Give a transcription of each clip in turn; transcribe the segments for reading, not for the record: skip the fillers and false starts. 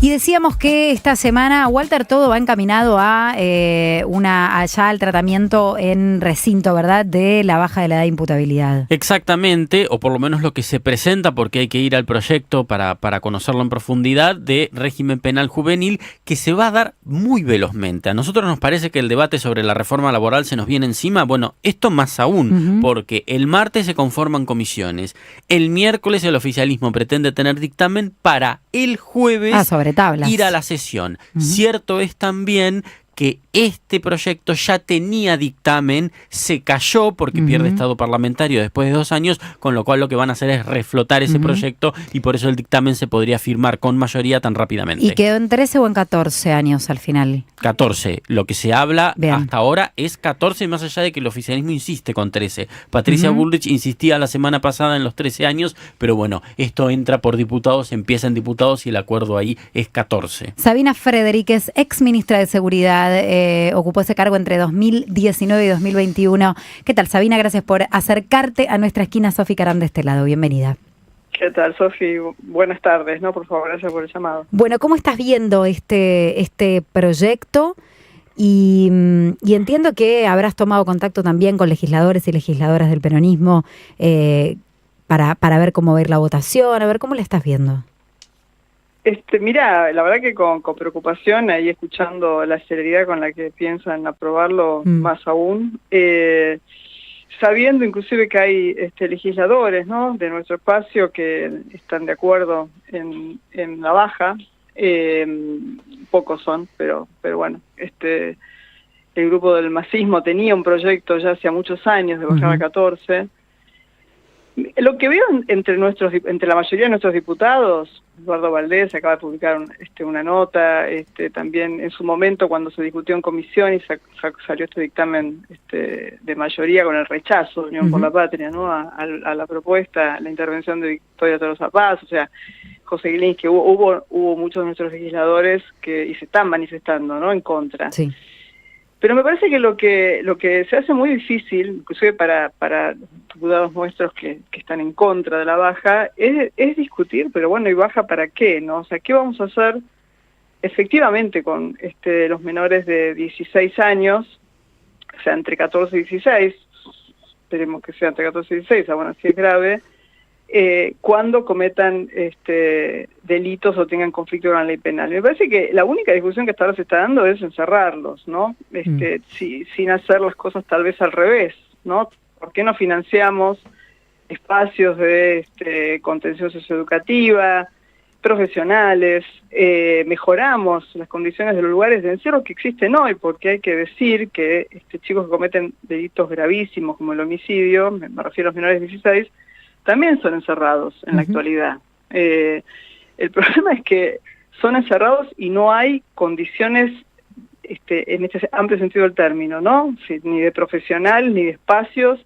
Y decíamos que esta semana, Walter, todo va encaminado a allá al tratamiento en recinto, ¿verdad?, de la baja de la edad de imputabilidad. Exactamente, o por lo menos lo que se presenta, porque hay que ir al proyecto para conocerlo en profundidad, de régimen penal juvenil, que se va a dar muy velozmente. A nosotros nos parece que el debate sobre la reforma laboral se nos viene encima. Bueno, esto más aún, porque el martes se conforman comisiones. El miércoles el oficialismo pretende tener dictamen para el jueves sobre tablas. Ir a la sesión. Cierto es también que este proyecto ya tenía dictamen, se cayó porque pierde estado parlamentario después de 2 años, con lo cual lo que van a hacer es reflotar ese proyecto y por eso el dictamen se podría firmar con mayoría tan rápidamente. ¿Y quedó en 13 o en 14 años al final? 14. Lo que se habla hasta ahora es 14, más allá de que el oficialismo insiste con 13. Patricia Bullrich insistía la semana pasada en los 13 años, pero bueno, esto entra por diputados, empieza en diputados y el acuerdo ahí es 14. Sabina Frederiquez, ex ministra de Seguridad, ocupó ese cargo entre 2019 y 2021. ¿Qué tal, Sabina? Gracias por acercarte a nuestra esquina. Sofi Carán de este lado, bienvenida. ¿Qué tal, Sofi? Buenas tardes, ¿no? Por favor, gracias por el llamado. Bueno, ¿cómo estás viendo este proyecto? Y entiendo que habrás tomado contacto también con legisladores y legisladoras del peronismo para ver cómo va a ir la votación, a ver cómo la estás viendo. Mira, la verdad que con preocupación, ahí escuchando la celeridad con la que piensan aprobarlo, más aún, sabiendo inclusive que hay legisladores, ¿no?, de nuestro espacio que están de acuerdo en la baja, pocos son, pero bueno, el grupo del masismo tenía un proyecto ya hacía muchos años de bajar a 14. Lo que veo entre la mayoría de nuestros diputados, Eduardo Valdés acaba de publicar una nota, también en su momento cuando se discutió en comisión y salió este dictamen de mayoría con el rechazo de Unión por la Patria, ¿no?, a la propuesta, la intervención de Victoria Tolosa Paz, o sea, José Glins, que hubo muchos de nuestros legisladores y se están manifestando, ¿no?, en contra. Sí. Pero me parece que lo que se hace muy difícil, inclusive para diputados nuestros que están en contra de la baja, es discutir, pero bueno, ¿y baja para qué, no? O sea, ¿qué vamos a hacer efectivamente con los menores de 16 años, o sea, entre 14 y 16, esperemos que sea entre 14 y 16, bueno, si es grave, cuando cometan delitos o tengan conflicto con la ley penal? Me parece que la única discusión que hasta ahora se está dando es encerrarlos, ¿no? Sin hacer las cosas tal vez al revés, ¿no? ¿Por qué no financiamos espacios de contención socioeducativa, profesionales, mejoramos las condiciones de los lugares de encierro que existen hoy? Porque hay que decir que chicos que cometen delitos gravísimos como el homicidio, me refiero a los menores de 16, también son encerrados en la actualidad. El problema es que son encerrados y no hay condiciones, en este amplio sentido del término, ¿no? Ni de profesional, ni de espacios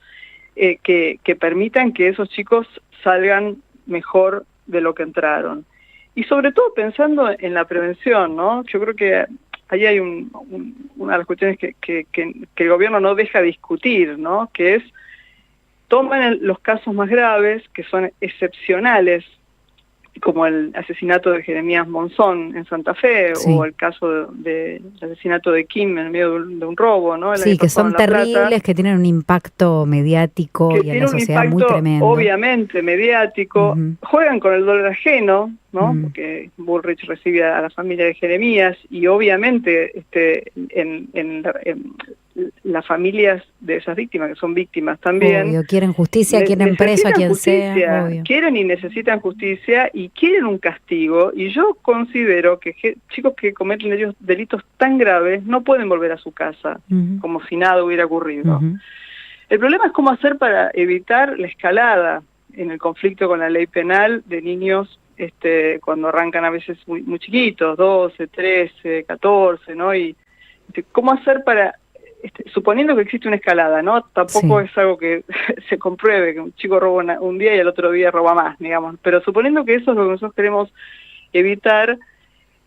que permitan que esos chicos salgan mejor de lo que entraron. Y sobre todo pensando en la prevención, ¿no? Yo creo que ahí hay una de las cuestiones que el gobierno no deja discutir, ¿no?, que es toman los casos más graves, que son excepcionales, como el asesinato de Jeremías Monzón en Santa Fe, o el caso del asesinato de Kim en medio de un robo, ¿no? Sí, que son terribles, que tienen un impacto mediático y en la sociedad muy tremendo. Obviamente mediático, juegan con el dolor ajeno, ¿no? Porque Bullrich recibe a la familia de Jeremías y obviamente en las familias de esas víctimas, que son víctimas también. Obvio, quieren justicia, quieren preso a quien sea. Obvio. Quieren y necesitan justicia y quieren un castigo. Y yo considero que chicos que cometen delitos tan graves no pueden volver a su casa como si nada hubiera ocurrido. El problema es cómo hacer para evitar la escalada en el conflicto con la ley penal de niños cuando arrancan a veces muy chiquitos, 12, 13, 14, ¿no? Y cómo hacer para... suponiendo que existe una escalada, ¿no? Tampoco es algo que se compruebe, que un chico roba un día y el otro día roba más, digamos. Pero suponiendo que eso es lo que nosotros queremos evitar,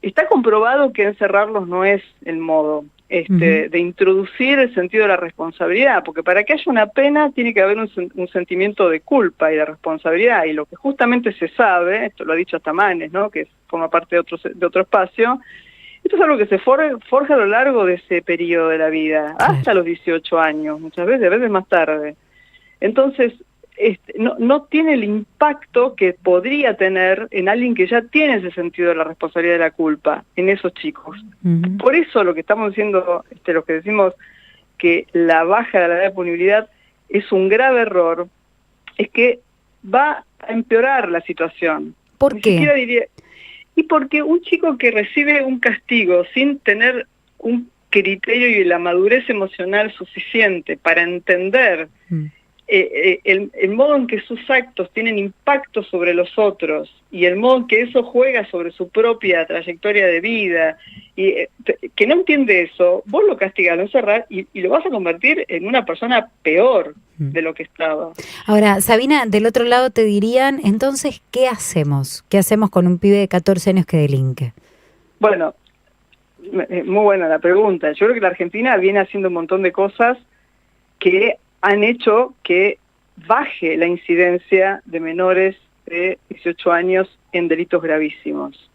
está comprobado que encerrarlos no es el modo. de introducir el sentido de la responsabilidad, porque para que haya una pena tiene que haber un sentimiento de culpa y de responsabilidad, y lo que justamente se sabe, esto lo ha dicho hasta Manes, ¿no?, que forma parte de otro espacio, esto es algo que se forja a lo largo de ese periodo de la vida, hasta los 18 años, muchas veces, a veces más tarde. Entonces, no tiene el impacto que podría tener en alguien que ya tiene ese sentido de la responsabilidad y de la culpa, en esos chicos. Por eso lo que estamos diciendo, los que decimos que la baja de la edad de punibilidad es un grave error, es que va a empeorar la situación. ¿Por qué? Y porque un chico que recibe un castigo sin tener un criterio y la madurez emocional suficiente para entender el modo en que sus actos tienen impacto sobre los otros y el modo en que eso juega sobre su propia trayectoria de vida, y que no entiende eso, vos lo castigás, lo encerrás y lo vas a convertir en una persona peor de lo que estaba. Ahora, Sabina, del otro lado te dirían, entonces, ¿qué hacemos? ¿Qué hacemos con un pibe de 14 años que delinque? Bueno, muy buena la pregunta. Yo creo que la Argentina viene haciendo un montón de cosas que han hecho que baje la incidencia de menores de 18 años en delitos gravísimos.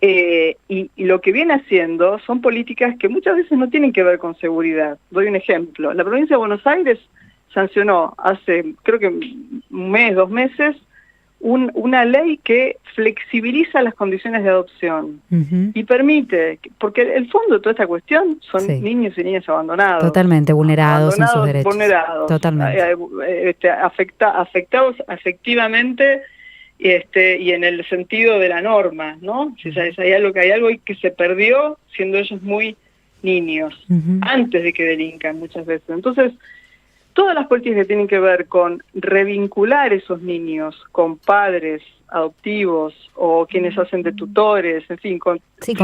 Y lo que viene haciendo son políticas que muchas veces no tienen que ver con seguridad. Doy un ejemplo. La provincia de Buenos Aires sancionó hace, creo que un mes, 2 meses, una ley que flexibiliza las condiciones de adopción y permite, porque el fondo de toda esta cuestión son niños y niñas abandonados. Totalmente, vulnerados en sus derechos. Vulnerados, totalmente. Afectados afectivamente y en el sentido de la norma, ¿no? Si hay algo que se perdió siendo ellos muy niños, antes de que delincan muchas veces. Entonces, todas las políticas que tienen que ver con revincular esos niños con padres adoptivos o quienes hacen de tutores, en fin, con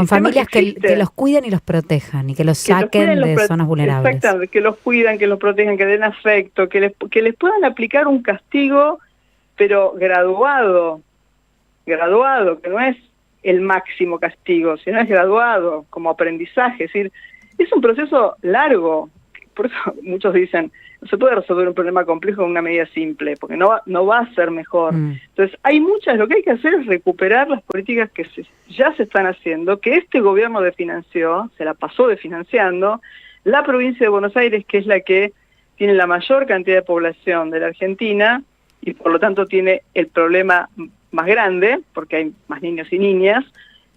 familias que los cuiden y los protejan y que los saquen de zonas vulnerables. Exactamente, que los cuidan, que los protejan, que den afecto, que les puedan aplicar un castigo, pero graduado, que no es el máximo castigo, sino es graduado como aprendizaje. Es decir, es un proceso largo. Por eso muchos dicen, no se puede resolver un problema complejo con una medida simple, porque no va a ser mejor. Entonces, lo que hay que hacer es recuperar las políticas que ya se están haciendo, que este gobierno desfinanció, se la pasó desfinanciando, la provincia de Buenos Aires, que es la que tiene la mayor cantidad de población de la Argentina, y por lo tanto tiene el problema más grande, porque hay más niños y niñas,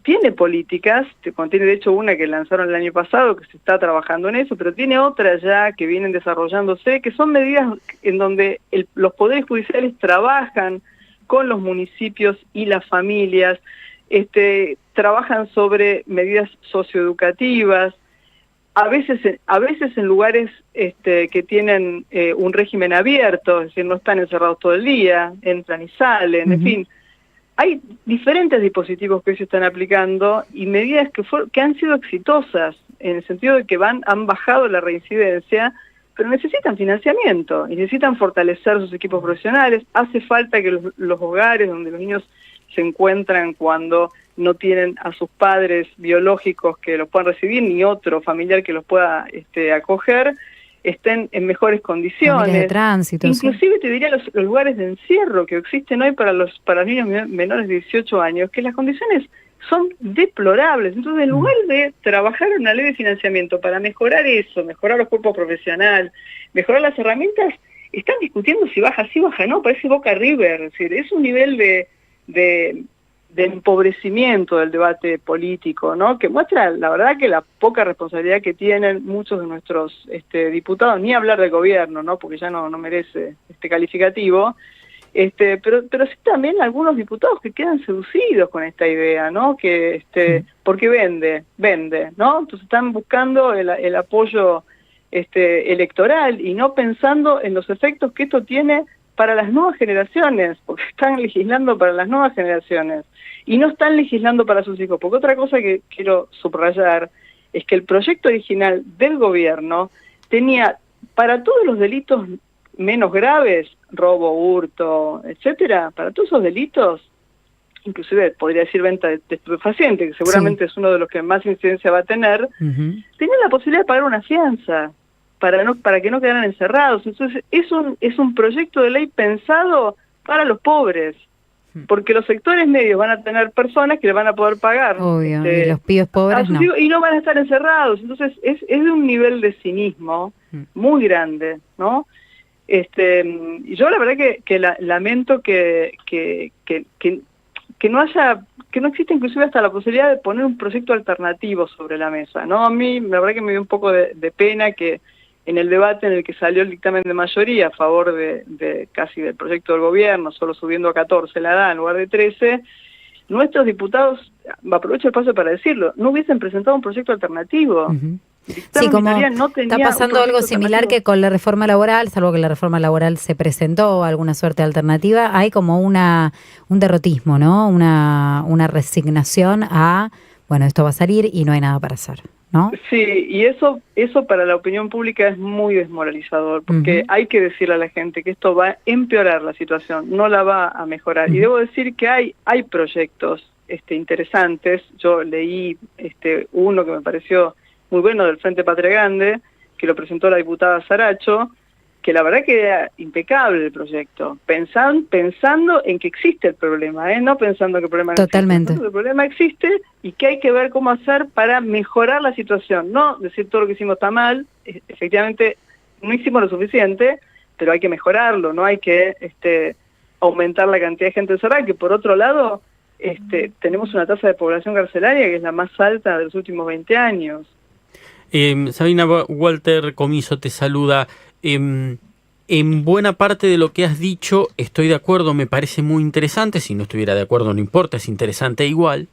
tiene políticas, contiene de hecho una que lanzaron el año pasado, que se está trabajando en eso, pero tiene otras ya que vienen desarrollándose, que son medidas en donde los poderes judiciales trabajan con los municipios y las familias, trabajan sobre medidas socioeducativas, a veces en lugares que tienen un régimen abierto, es decir, no están encerrados todo el día, entran y salen, en fin. Hay diferentes dispositivos que se están aplicando y medidas que han sido exitosas, en el sentido de que han bajado la reincidencia, pero necesitan financiamiento y necesitan fortalecer sus equipos profesionales. Hace falta que los hogares donde los niños se encuentran cuando no tienen a sus padres biológicos que los puedan recibir, ni otro familiar que los pueda acoger, estén en mejores condiciones. De tránsito, inclusive te diría los lugares de encierro que existen hoy para los niños menores de 18 años, que las condiciones son deplorables. Entonces, en lugar de trabajar una ley de financiamiento para mejorar eso, mejorar los cuerpos profesionales, mejorar las herramientas, están discutiendo si baja sí, baja no, parece Boca River. Es decir, es un nivel de empobrecimiento del debate político, ¿no? Que muestra, la verdad, que la poca responsabilidad que tienen muchos de nuestros diputados, ni hablar del gobierno, ¿no? Porque ya no merece este calificativo, pero sí también algunos diputados que quedan seducidos con esta idea, ¿no? Que porque vende, ¿no? Entonces están buscando el apoyo electoral y no pensando en los efectos que esto tiene para las nuevas generaciones, porque están legislando para las nuevas generaciones y no están legislando para sus hijos. Porque otra cosa que quiero subrayar es que el proyecto original del gobierno tenía para todos los delitos menos graves, robo, hurto, etcétera, para todos esos delitos inclusive podría decir venta de estupefacientes, que seguramente es uno de los que más incidencia va a tener, tenían la posibilidad de pagar una fianza para que no quedaran encerrados. Entonces es un proyecto de ley pensado para los pobres, porque los sectores medios van a tener personas que le van a poder pagar. Obvio, y los pibes pobres no. Y no van a estar encerrados. Entonces es de un nivel de cinismo muy grande, ¿no? Yo la verdad que lamento que no existe inclusive hasta la posibilidad de poner un proyecto alternativo sobre la mesa, ¿no? A mí la verdad que me dio un poco de pena que en el debate en el que salió el dictamen de mayoría a favor de casi del proyecto del gobierno, solo subiendo a 14 la edad en lugar de 13, nuestros diputados, aprovecho el paso para decirlo, no hubiesen presentado un proyecto alternativo. Sí, como está pasando algo similar que con la reforma laboral, salvo que la reforma laboral se presentó alguna suerte de alternativa, hay como un derrotismo, ¿no? Una resignación a, bueno, esto va a salir y no hay nada para hacer, ¿no? Sí, y eso para la opinión pública es muy desmoralizador, porque hay que decirle a la gente que esto va a empeorar la situación, no la va a mejorar. Y debo decir que hay proyectos interesantes. Yo leí uno que me pareció muy bueno del Frente Patria Grande, que lo presentó la diputada Saracho, que la verdad que era impecable el proyecto, pensando en que existe el problema, no pensando que el problema no Totalmente. existe. El problema existe y que hay que ver cómo hacer para mejorar la situación, no decir todo lo que hicimos está mal, efectivamente no hicimos lo suficiente, pero hay que mejorarlo, no hay que aumentar la cantidad de gente encerrada, que por otro lado tenemos una tasa de población carcelaria que es la más alta de los últimos 20 años. Sabina, Walter Comiso te saluda. En buena parte de lo que has dicho estoy de acuerdo, me parece muy interesante. Si no estuviera de acuerdo no importa, es interesante igual.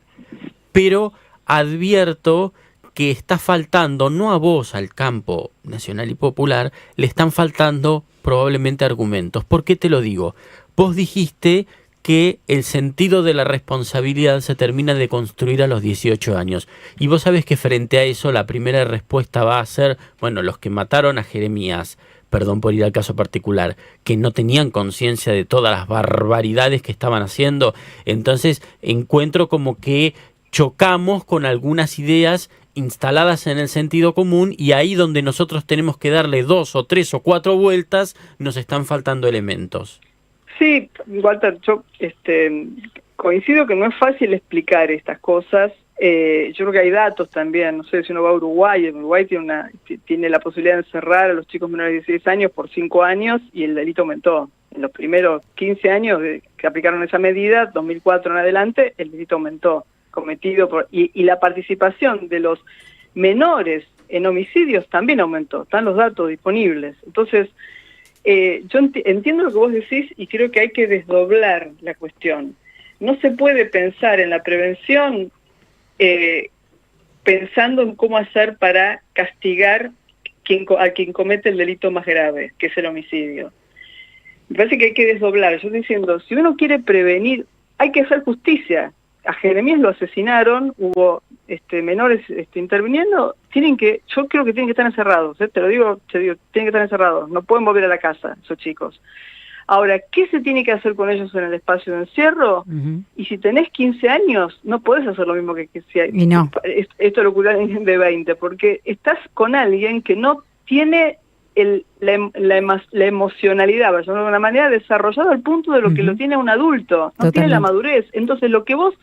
Pero advierto que está faltando, no a vos, al campo nacional y popular, le están faltando probablemente argumentos. ¿Por qué te lo digo? Vos dijiste que el sentido de la responsabilidad se termina de construir a los 18 años. Y vos sabés que frente a eso la primera respuesta va a ser, bueno, los que mataron a Jeremías, perdón por ir al caso particular, que no tenían conciencia de todas las barbaridades que estaban haciendo. Entonces encuentro como que chocamos con algunas ideas instaladas en el sentido común y ahí donde nosotros tenemos que darle 2 o 3 o 4 vueltas nos están faltando elementos. Sí, Walter, yo coincido que no es fácil explicar estas cosas. Yo creo que hay datos también, no sé si uno va a Uruguay, en Uruguay tiene la posibilidad de encerrar a los chicos menores de 16 años por 5 años y el delito aumentó. En los primeros 15 años que aplicaron esa medida, 2004 en adelante, el delito aumentó, cometido y la participación de los menores en homicidios también aumentó, están los datos disponibles. Entonces, yo entiendo lo que vos decís y creo que hay que desdoblar la cuestión. No se puede pensar en la prevención pensando en cómo hacer para castigar a quien comete el delito más grave, que es el homicidio. Me parece que hay que desdoblar. Yo estoy diciendo, si uno quiere prevenir, hay que hacer justicia. A Jeremías lo asesinaron, hubo menores interviniendo, yo creo que tienen que estar encerrados, te digo, tienen que estar encerrados, no pueden volver a la casa esos chicos. Ahora, ¿qué se tiene que hacer con ellos en el espacio de encierro? Y si tenés 15 años, no podés hacer lo mismo que si hay. Y no. Esto lo ocurre de 20, porque estás con alguien que no tiene la emocionalidad, de alguna manera, desarrollado al punto de lo que lo tiene un adulto, no Totalmente. tiene la madurez. Entonces, lo que vos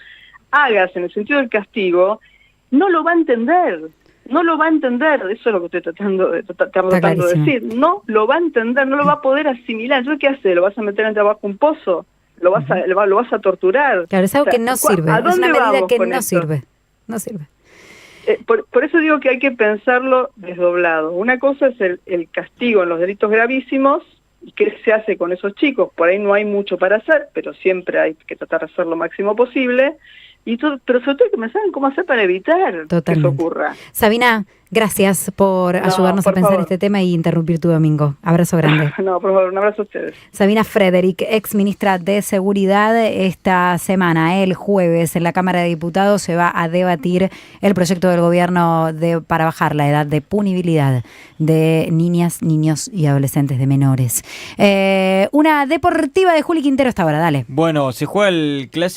hagas en el sentido del castigo, no lo va a entender. No lo va a entender, eso es lo que estoy tratando de decir. No lo va a entender, no lo va a poder asimilar. Entonces, ¿qué hace? ¿Lo vas a meter en trabajo un pozo? ¿Lo vas a torturar? Claro, es algo que no sirve. Es una medida que no sirve. No sirve. Por eso digo que hay que pensarlo desdoblado. Una cosa es el castigo en los delitos gravísimos, y qué se hace con esos chicos. Por ahí no hay mucho para hacer, pero siempre hay que tratar de hacer lo máximo posible. Pero sobre todo hay que pensar en cómo hacer para evitar que eso ocurra. Sabina, gracias por ayudarnos a pensar este tema y interrumpir tu domingo. Abrazo grande. No, por favor, un abrazo a ustedes. Sabina Frederick, ex ministra de Seguridad. Esta semana, el jueves, en la Cámara de Diputados se va a debatir el proyecto del gobierno para bajar la edad de punibilidad de niñas, niños y adolescentes de menores. Una deportiva de Juli Quintero hasta ahora, dale. Bueno, se juega el clásico.